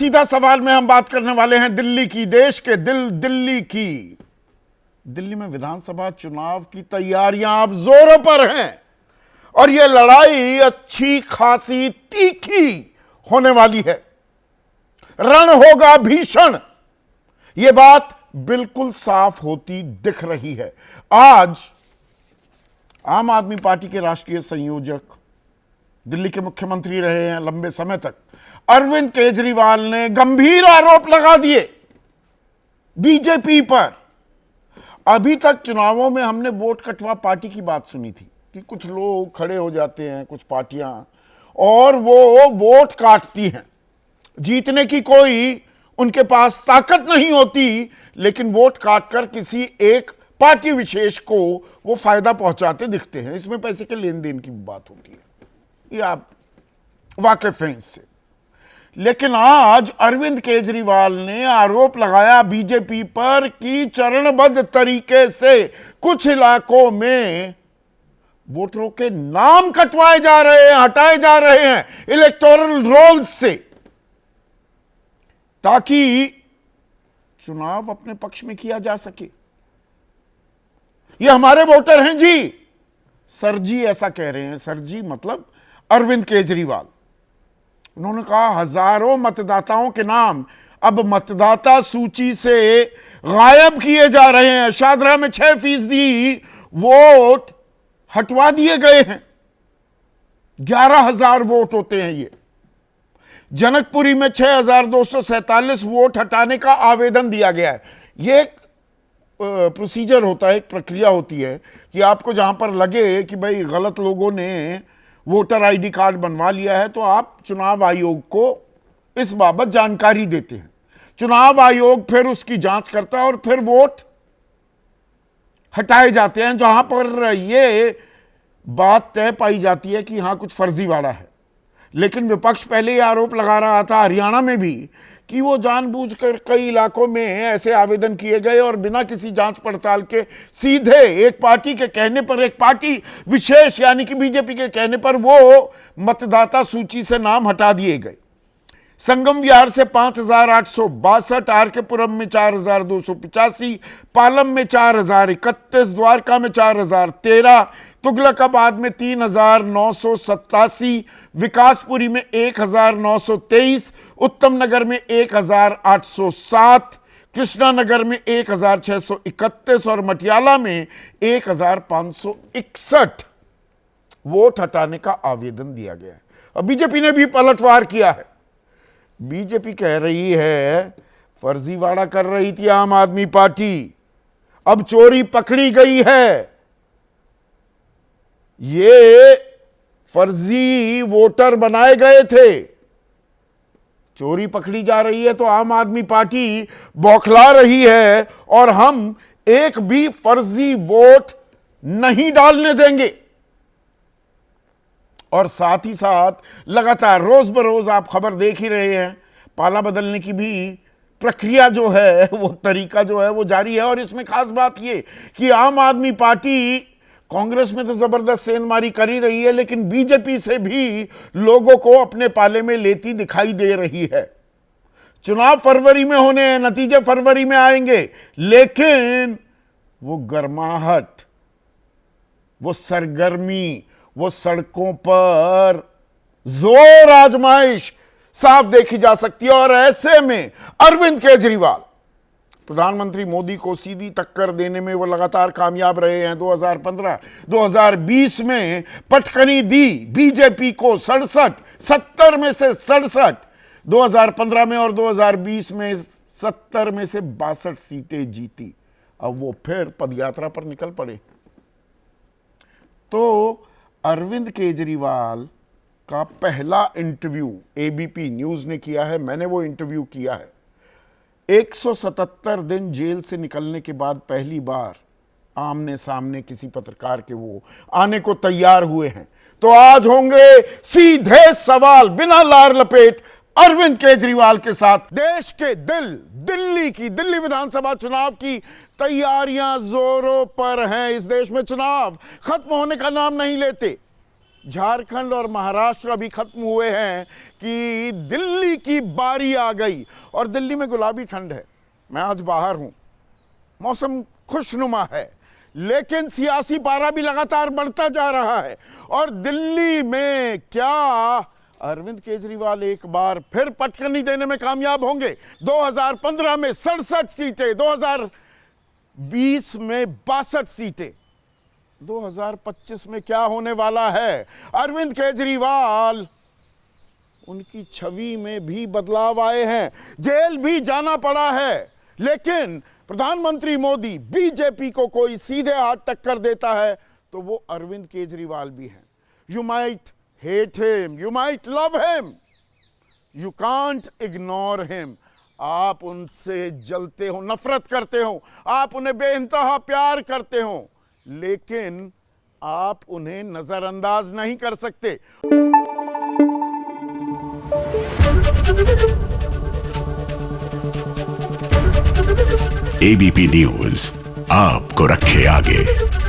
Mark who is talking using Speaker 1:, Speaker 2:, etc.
Speaker 1: सीधा सवाल में हम बात करने वाले हैं दिल्ली की, देश के दिल दिल्ली की। दिल्ली में विधानसभा चुनाव की तैयारियां अब जोरों पर हैं और यह लड़ाई अच्छी खासी तीखी होने वाली है। रण होगा भीषण, यह बात बिल्कुल साफ होती दिख रही है। आज आम आदमी पार्टी के राष्ट्रीय संयोजक, दिल्ली के मुख्यमंत्री रहे हैं लंबे समय तक, अरविंद केजरीवाल ने गंभीर आरोप लगा दिए बीजेपी पर। अभी तक चुनावों में हमने वोट कटवा पार्टी की बात सुनी थी कि कुछ लोग खड़े हो जाते हैं, कुछ पार्टियां, और वो वोट काटती हैं। जीतने की कोई उनके पास ताकत नहीं होती, लेकिन वोट काटकर किसी एक पार्टी विशेष को वो फायदा पहुंचाते दिखते हैं। इसमें पैसे के लेन देन की बात होती है, ये आप वाकिफ हैं इससे। लेकिन आज अरविंद केजरीवाल ने आरोप लगाया बीजेपी पर कि चरणबद्ध तरीके से कुछ इलाकों में वोटरों के नाम कटवाए जा रहे हैं, हटाए जा रहे हैं इलेक्टोरल रोल्स से, ताकि चुनाव अपने पक्ष में किया जा सके। ये हमारे वोटर हैं जी, सर जी ऐसा कह रहे हैं। सर जी मतलब अरविंद केजरीवाल। उन्होंने कहा हजारों मतदाताओं के नाम अब मतदाता सूची से गायब किए जा रहे हैं। शादरा में 6% वोट हटवा दिए गए हैं। 11,000 वोट होते हैं ये। जनकपुरी में 6,247 वोट हटाने का आवेदन दिया गया है। ये एक प्रोसीजर होता है, एक प्रक्रिया होती है कि आपको जहां पर लगे कि भाई गलत लोगों ने वोटर आईडी कार्ड बनवा लिया है, तो आप चुनाव आयोग को इस बाबत जानकारी देते हैं। चुनाव आयोग फिर उसकी जांच करता है और फिर वोट हटाए जाते हैं जहां पर यह बात तय पाई जाती है कि हां कुछ फर्जीवाड़ा है। लेकिन विपक्ष पहले ही आरोप लगा रहा था, हरियाणा में भी, कि वो जानबूझकर कई इलाकों में ऐसे आवेदन किए गए और बिना किसी जांच पड़ताल के सीधे एक पार्टी के कहने पर, एक पार्टी विशेष यानी कि बीजेपी के कहने पर, वो मतदाता सूची से नाम हटा दिए गए। संगम विहार से 5,862, आर के पुरम में 4,285, पालम में 4,031, द्वारका में 4,013, तुगलकाबाद में 3,987, विकासपुरी में 1,923, उत्तम नगर में 1,807, कृष्णानगर में 1,631 और मटियाला में 1,561 वोट हटाने का आवेदन दिया गया है। अब बीजेपी ने भी पलटवार किया है। बीजेपी कह रही है फर्जीवाड़ा कर रही थी आम आदमी पार्टी, अब चोरी पकड़ी गई है। ये फर्जी वोटर बनाए गए थे, चोरी पकड़ी जा रही है तो आम आदमी पार्टी बौखला रही है और हम एक भी फर्जी वोट नहीं डालने देंगे। और साथ ही साथ लगातार रोज बरोज आप खबर देख ही रहे हैं, पाला बदलने की भी प्रक्रिया जो है, वो तरीका जो है वो जारी है। और इसमें खास बात ये कि आम आदमी पार्टी कांग्रेस में तो जबरदस्त सेंधमारी कर ही रही है, लेकिन बीजेपी से भी लोगों को अपने पाले में लेती दिखाई दे रही है। चुनाव फरवरी में होने हैं, नतीजे फरवरी में आएंगे, लेकिन वो गर्माहट, वो सरगर्मी, वो सड़कों पर जोर आजमाइश साफ देखी जा सकती है। और ऐसे में अरविंद केजरीवाल प्रधानमंत्री मोदी को सीधी टक्कर देने में वो लगातार कामयाब रहे हैं। 2015, 2020 में पटकनी दी बीजेपी को 70 में से 67, 2015 में और 2020 में 70 में से 62 सीटें जीती। अब वो फिर पदयात्रा पर निकल पड़े। तो अरविंद केजरीवाल का पहला इंटरव्यू एबीपी न्यूज ने किया है, मैंने वो इंटरव्यू किया है। 177 दिन जेल से निकलने के बाद पहली बार आमने सामने किसी पत्रकार के वो आने को तैयार हुए हैं। तो आज होंगे सीधे सवाल बिना लार लपेट अरविंद केजरीवाल के साथ। देश के दिल्ली विधानसभा चुनाव की तैयारियां जोरों पर हैं। इस देश में चुनाव खत्म होने का नाम नहीं लेते। झारखंड और महाराष्ट्र अभी खत्म हुए हैं कि दिल्ली की बारी आ गई। और दिल्ली में गुलाबी ठंड है। मैं आज बाहर हूं, मौसम खुशनुमा है, लेकिन सियासी पारा भी लगातार बढ़ता जा रहा है। और दिल्ली में क्या अरविंद केजरीवाल एक बार फिर पटकनी देने में कामयाब होंगे? 2015 में 67 सीटें, 2020 में 62 सीटें, 2025 में क्या होने वाला है? अरविंद केजरीवाल, उनकी छवि में भी बदलाव आए हैं, जेल भी जाना पड़ा है, लेकिन प्रधानमंत्री मोदी बीजेपी को कोई सीधे हाथ टक्कर देता है तो वो अरविंद केजरीवाल भी हैं। You might hate him, you might love him, you can't ignore him. आप उनसे जलते हो, नफरत करते हो, आप उन्हें बेइंतहा प्यार करते हो, लेकिन आप उन्हें नजरअंदाज नहीं कर सकते।
Speaker 2: एबीपी न्यूज आपको रखे आगे।